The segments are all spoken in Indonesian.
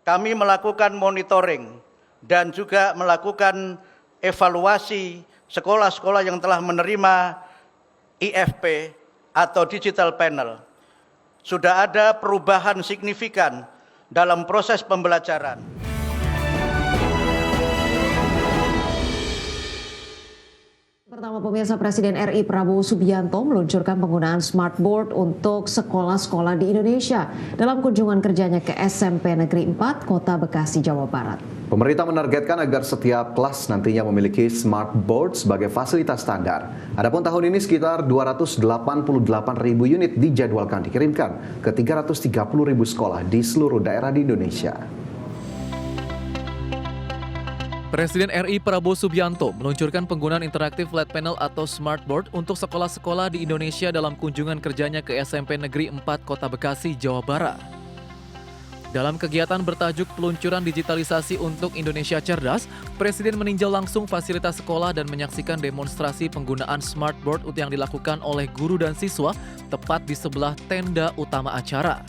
kami melakukan monitoring dan juga melakukan evaluasi sekolah-sekolah yang telah menerima IFP atau Digital Panel. Sudah ada perubahan signifikan dalam proses pembelajaran. Pertama, pemirsa, Presiden RI Prabowo Subianto meluncurkan penggunaan smartboard untuk sekolah-sekolah di Indonesia dalam kunjungan kerjanya ke SMP Negeri 4 Kota Bekasi, Jawa Barat. Pemerintah menargetkan agar setiap kelas nantinya memiliki smartboard sebagai fasilitas standar. Adapun tahun ini sekitar 288.000 unit dijadwalkan dikirimkan ke 330.000 sekolah di seluruh daerah di Indonesia. Presiden RI Prabowo Subianto meluncurkan penggunaan interaktif flat panel atau smartboard untuk sekolah-sekolah di Indonesia dalam kunjungan kerjanya ke SMP Negeri 4 Kota Bekasi, Jawa Barat. Dalam kegiatan bertajuk peluncuran digitalisasi untuk Indonesia Cerdas, Presiden meninjau langsung fasilitas sekolah dan menyaksikan demonstrasi penggunaan smartboard yang dilakukan oleh guru dan siswa tepat di sebelah tenda utama acara.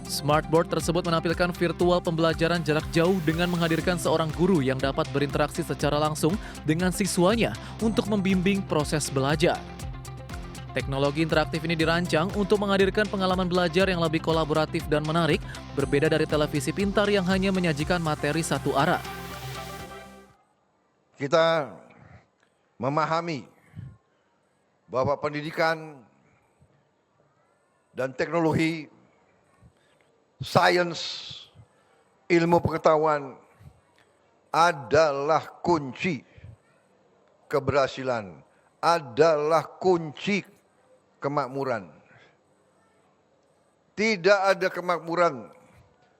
Smartboard tersebut menampilkan virtual pembelajaran jarak jauh dengan menghadirkan seorang guru yang dapat berinteraksi secara langsung dengan siswanya untuk membimbing proses belajar. Teknologi interaktif ini dirancang untuk menghadirkan pengalaman belajar yang lebih kolaboratif dan menarik, berbeda dari televisi pintar yang hanya menyajikan materi satu arah. Kita memahami bahwa pendidikan dan teknologi, sains, ilmu pengetahuan adalah kunci keberhasilan, adalah kunci kemakmuran. Tidak ada kemakmuran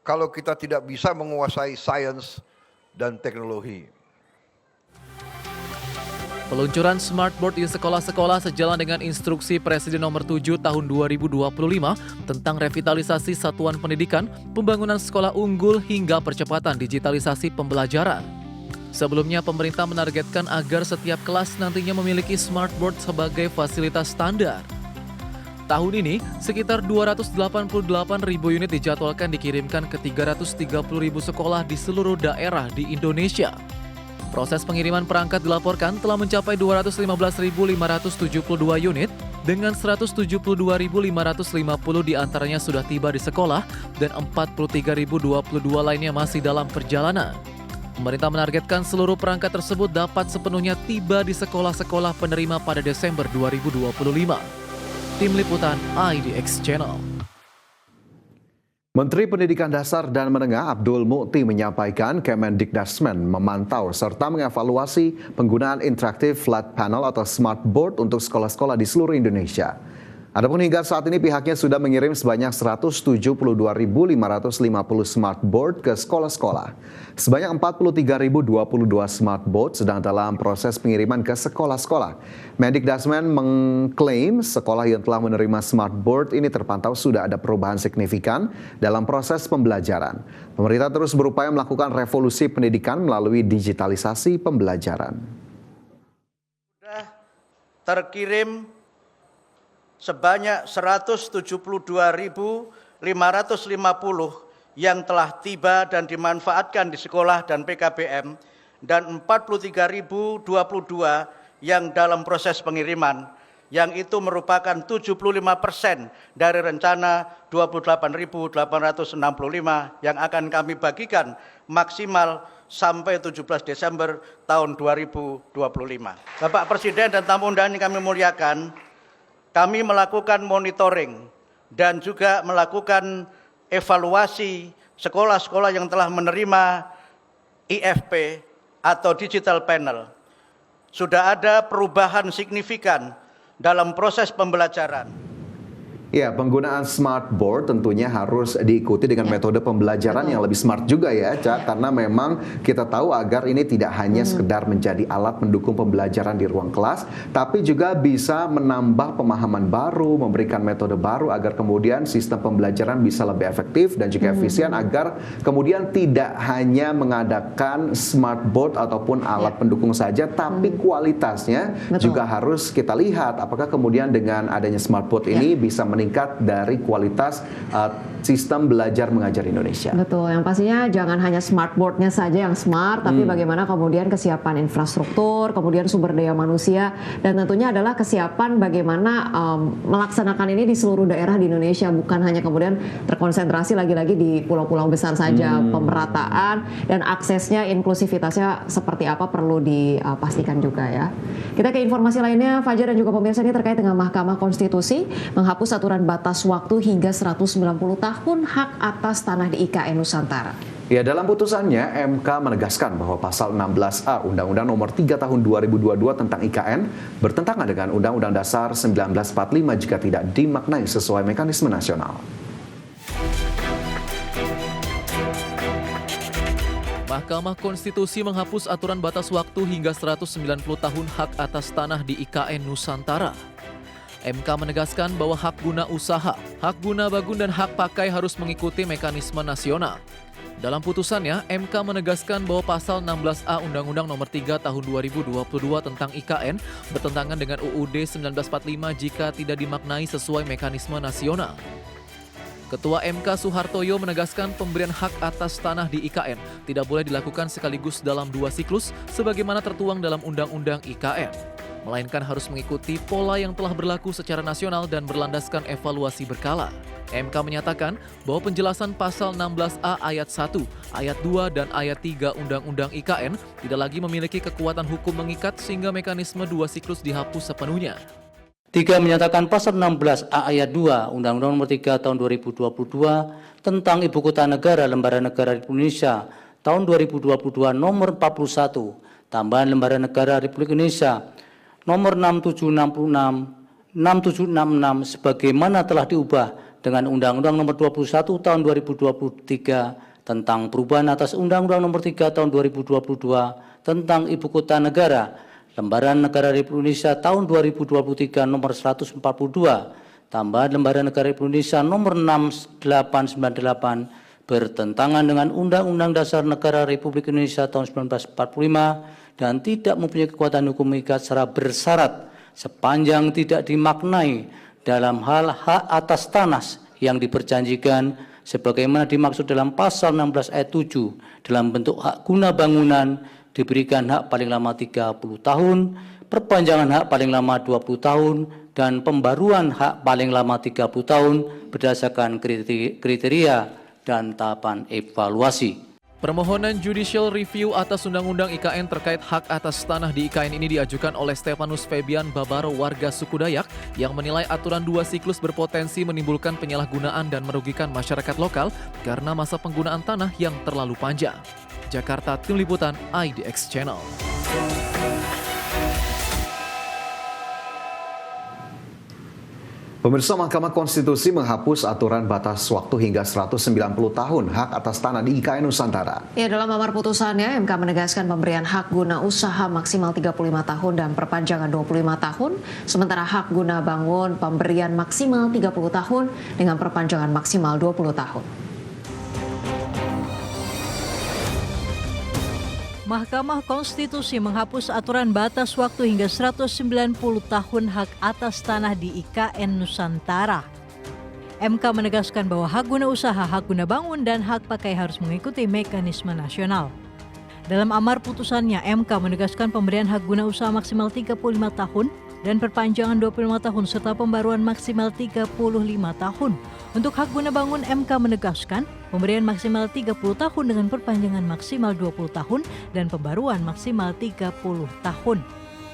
kalau kita tidak bisa menguasai sains dan teknologi. Peluncuran smartboard di sekolah-sekolah sejalan dengan instruksi Presiden nomor 7 tahun 2025 tentang revitalisasi satuan pendidikan, pembangunan sekolah unggul hingga percepatan digitalisasi pembelajaran. Sebelumnya, pemerintah menargetkan agar setiap kelas nantinya memiliki smartboard sebagai fasilitas standar. Tahun ini, sekitar 288.000 unit dijadwalkan dikirimkan ke 330.000 sekolah di seluruh daerah di Indonesia. Proses pengiriman perangkat dilaporkan telah mencapai 215.572 unit dengan 172.550 diantaranya sudah tiba di sekolah dan 43.022 lainnya masih dalam perjalanan. Pemerintah menargetkan seluruh perangkat tersebut dapat sepenuhnya tiba di sekolah-sekolah penerima pada Desember 2025. Tim Liputan IDX Channel. Menteri Pendidikan Dasar dan Menengah Abdul Mukhti menyampaikan Kemendikdasmen memantau serta mengevaluasi penggunaan interaktif flat panel atau smartboard untuk sekolah-sekolah di seluruh Indonesia. Adapun hingga saat ini pihaknya sudah mengirim sebanyak 172.550 smartboard ke sekolah-sekolah. Sebanyak 43.022 smartboard sedang dalam proses pengiriman ke sekolah-sekolah. Mendikdasmen mengklaim sekolah yang telah menerima smartboard ini terpantau sudah ada perubahan signifikan dalam proses pembelajaran. Pemerintah terus berupaya melakukan revolusi pendidikan melalui digitalisasi pembelajaran. Sudah terkirim sebanyak 172.550 yang telah tiba dan dimanfaatkan di sekolah dan PKBM, dan 43.022 yang dalam proses pengiriman, yang itu merupakan 75% dari rencana 28.865 yang akan kami bagikan maksimal sampai 17 Desember tahun 2025. Bapak Presiden dan tamu undangan yang kami muliakan, kami melakukan monitoring dan juga melakukan evaluasi sekolah-sekolah yang telah menerima IFP atau Digital Panel. Sudah ada perubahan signifikan dalam proses pembelajaran. Ya, penggunaan smartboard tentunya harus diikuti dengan metode pembelajaran yang lebih smart juga ya, Ca, karena memang kita tahu agar ini tidak hanya sekedar menjadi alat mendukung pembelajaran di ruang kelas, tapi juga bisa menambah pemahaman baru, memberikan metode baru agar kemudian sistem pembelajaran bisa lebih efektif dan juga efisien, agar kemudian tidak hanya mengadakan smartboard ataupun alat pendukung saja, tapi kualitasnya juga harus kita lihat apakah kemudian dengan adanya smartboard ini bisa meningkat dari kualitas sistem belajar mengajar Indonesia. Betul, yang pastinya jangan hanya smart board-nya saja yang smart, tapi bagaimana kemudian kesiapan infrastruktur, kemudian sumber daya manusia, dan tentunya adalah kesiapan bagaimana melaksanakan ini di seluruh daerah di Indonesia, bukan hanya kemudian terkonsentrasi lagi-lagi di pulau-pulau besar saja. Pemerataan dan aksesnya, inklusivitasnya seperti apa perlu dipastikan juga ya. Kita ke informasi lainnya, Fajar dan juga pemirsa, ini terkait dengan Mahkamah Konstitusi menghapus aturan batas waktu hingga 190 tahun hak atas tanah di IKN Nusantara. Ya, dalam putusannya, MK menegaskan bahwa pasal 16A Undang-Undang Nomor 3 Tahun 2022 tentang IKN bertentangan dengan Undang-Undang Dasar 1945 jika tidak dimaknai sesuai mekanisme nasional. Mahkamah Konstitusi menghapus aturan batas waktu hingga 190 tahun hak atas tanah di IKN Nusantara. MK menegaskan bahwa hak guna usaha, hak guna bangun dan hak pakai harus mengikuti mekanisme nasional. Dalam putusannya, MK menegaskan bahwa pasal 16A Undang-Undang Nomor 3 Tahun 2022 tentang IKN bertentangan dengan UUD 1945 jika tidak dimaknai sesuai mekanisme nasional. Ketua MK Suhartoyo menegaskan pemberian hak atas tanah di IKN tidak boleh dilakukan sekaligus dalam 2 siklus sebagaimana tertuang dalam Undang-Undang IKN. Melainkan harus mengikuti pola yang telah berlaku secara nasional dan berlandaskan evaluasi berkala. MK menyatakan bahwa penjelasan pasal 16A ayat 1, ayat 2, dan ayat 3 Undang-Undang IKN tidak lagi memiliki kekuatan hukum mengikat sehingga mekanisme 2 siklus dihapus sepenuhnya. 3 menyatakan pasal 16A ayat 2 Undang-Undang Nomor 3 Tahun 2022 tentang Ibu Kota Negara Lembaran Negara Republik Indonesia tahun 2022 nomor 41, tambahan Lembaran Negara Republik Indonesia nomor 6766 sebagaimana telah diubah dengan Undang-Undang Nomor 21 Tahun 2023 tentang perubahan atas Undang-Undang Nomor 3 Tahun 2022 tentang Ibu Kota Negara Lembaran Negara Republik Indonesia tahun 2023 nomor 142, tambahan Lembaran Negara Republik Indonesia nomor 6898 bertentangan dengan Undang-Undang Dasar Negara Republik Indonesia tahun 1945 dan tidak mempunyai kekuatan hukum mengikat secara bersyarat sepanjang tidak dimaknai dalam hal hak atas tanah yang diperjanjikan sebagaimana dimaksud dalam pasal 16 ayat 7 dalam bentuk hak guna bangunan diberikan hak paling lama 30 tahun, perpanjangan hak paling lama 20 tahun, dan pembaruan hak paling lama 30 tahun berdasarkan kriteria dan tahapan evaluasi. Permohonan judicial review atas Undang-Undang IKN terkait hak atas tanah di IKN ini diajukan oleh Stefanus Febian Babaro warga suku Dayak yang menilai aturan 2 siklus berpotensi menimbulkan penyalahgunaan dan merugikan masyarakat lokal karena masa penggunaan tanah yang terlalu panjang. Jakarta, Tim Liputan IDX Channel. Pemirsa, Mahkamah Konstitusi menghapus aturan batas waktu hingga 190 tahun hak atas tanah di IKN Nusantara. Ya, dalam amar putusannya, MK menegaskan pemberian hak guna usaha maksimal 35 tahun dan perpanjangan 25 tahun, sementara hak guna bangun pemberian maksimal 30 tahun dengan perpanjangan maksimal 20 tahun. Mahkamah Konstitusi menghapus aturan batas waktu hingga 190 tahun hak atas tanah di IKN Nusantara. MK menegaskan bahwa hak guna usaha, hak guna bangun, dan hak pakai harus mengikuti mekanisme nasional. Dalam amar putusannya, MK menegaskan pemberian hak guna usaha maksimal 35 tahun dan perpanjangan 25 tahun serta pembaruan maksimal 35 tahun. Untuk hak guna bangun, MK menegaskan pemberian maksimal 30 tahun dengan perpanjangan maksimal 20 tahun dan pembaruan maksimal 30 tahun.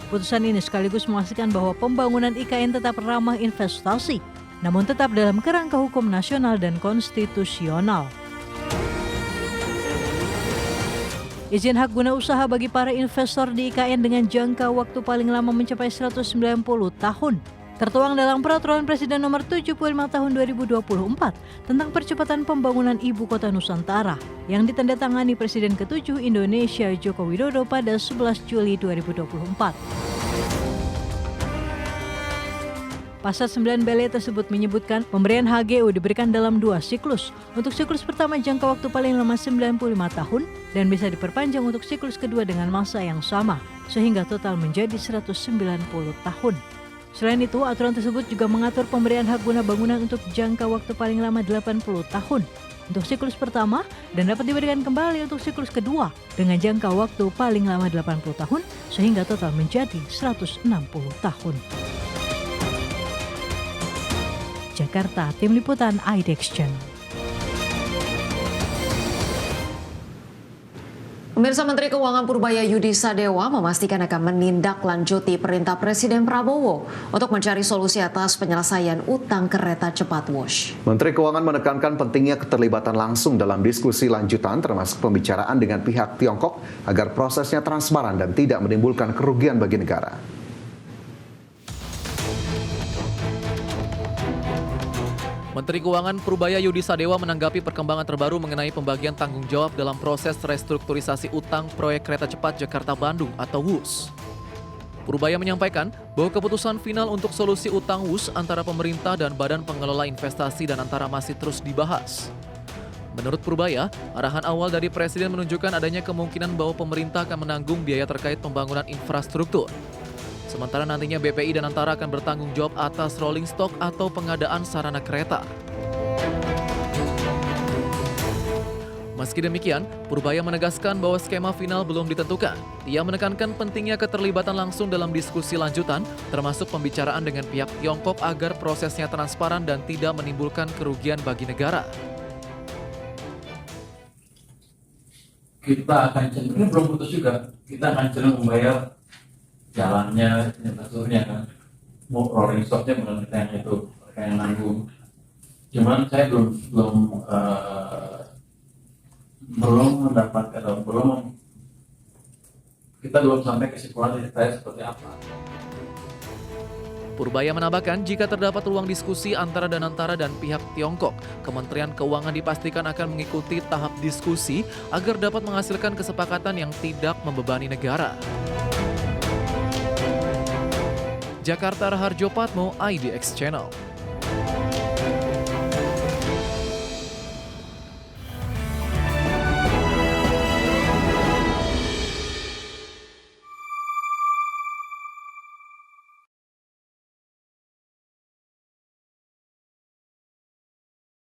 Putusan ini sekaligus memastikan bahwa pembangunan IKN tetap ramah investasi, namun tetap dalam kerangka hukum nasional dan konstitusional. Izin hak guna usaha bagi para investor di IKN dengan jangka waktu paling lama mencapai 190 tahun. Tertuang dalam Peraturan Presiden Nomor 75 Tahun 2024 tentang percepatan pembangunan Ibu Kota Nusantara yang ditandatangani Presiden ke-7 Indonesia Joko Widodo pada 11 Juli 2024. Pasal 9 BL tersebut menyebutkan pemberian HGU diberikan dalam 2 siklus. Untuk siklus pertama jangka waktu paling lama 95 tahun dan bisa diperpanjang untuk siklus kedua dengan masa yang sama, sehingga total menjadi 190 tahun. Selain itu, aturan tersebut juga mengatur pemberian hak guna bangunan untuk jangka waktu paling lama 80 tahun untuk siklus pertama dan dapat diberikan kembali untuk siklus kedua dengan jangka waktu paling lama 80 tahun sehingga total menjadi 160 tahun. Jakarta, Tim Liputan IDX Channel. Pemirsa, Menteri Keuangan Purbaya Yudi Sadewa memastikan akan menindaklanjuti perintah Presiden Prabowo untuk mencari solusi atas penyelesaian utang kereta cepat Wush. Menteri Keuangan menekankan pentingnya keterlibatan langsung dalam diskusi lanjutan termasuk pembicaraan dengan pihak Tiongkok agar prosesnya transparan dan tidak menimbulkan kerugian bagi negara. Menteri Keuangan Purbaya Yudi Sadewa menanggapi perkembangan terbaru mengenai pembagian tanggung jawab dalam proses restrukturisasi utang proyek kereta cepat Jakarta-Bandung atau WUS. Purbaya menyampaikan bahwa keputusan final untuk solusi utang WUS antara pemerintah dan Badan Pengelola Investasi dan Antara masih terus dibahas. Menurut Purbaya, arahan awal dari Presiden menunjukkan adanya kemungkinan bahwa pemerintah akan menanggung biaya terkait pembangunan infrastruktur. Sementara nantinya BPI dan Antara akan bertanggung jawab atas rolling stock atau pengadaan sarana kereta. Meski demikian, Purbaya menegaskan bahwa skema final belum ditentukan. Ia menekankan pentingnya keterlibatan langsung dalam diskusi lanjutan, termasuk pembicaraan dengan pihak Tiongkok agar prosesnya transparan dan tidak menimbulkan kerugian bagi negara. Kita akan cenderung, belum putus juga, kita akan cenderung membayar jalannya, infrastrukturnya kan, mau rolling stocknya bukan kita yang itu, mereka yang nanggung. Cuman saya belum mendapatkan atau kita belum sampai kesimpulan detail seperti apa. Purbaya menambahkan jika terdapat ruang diskusi antara Danantara dan pihak Tiongkok, Kementerian Keuangan dipastikan akan mengikuti tahap diskusi agar dapat menghasilkan kesepakatan yang tidak membebani negara. Jakarta, Raharjo Patmo, IDX Channel.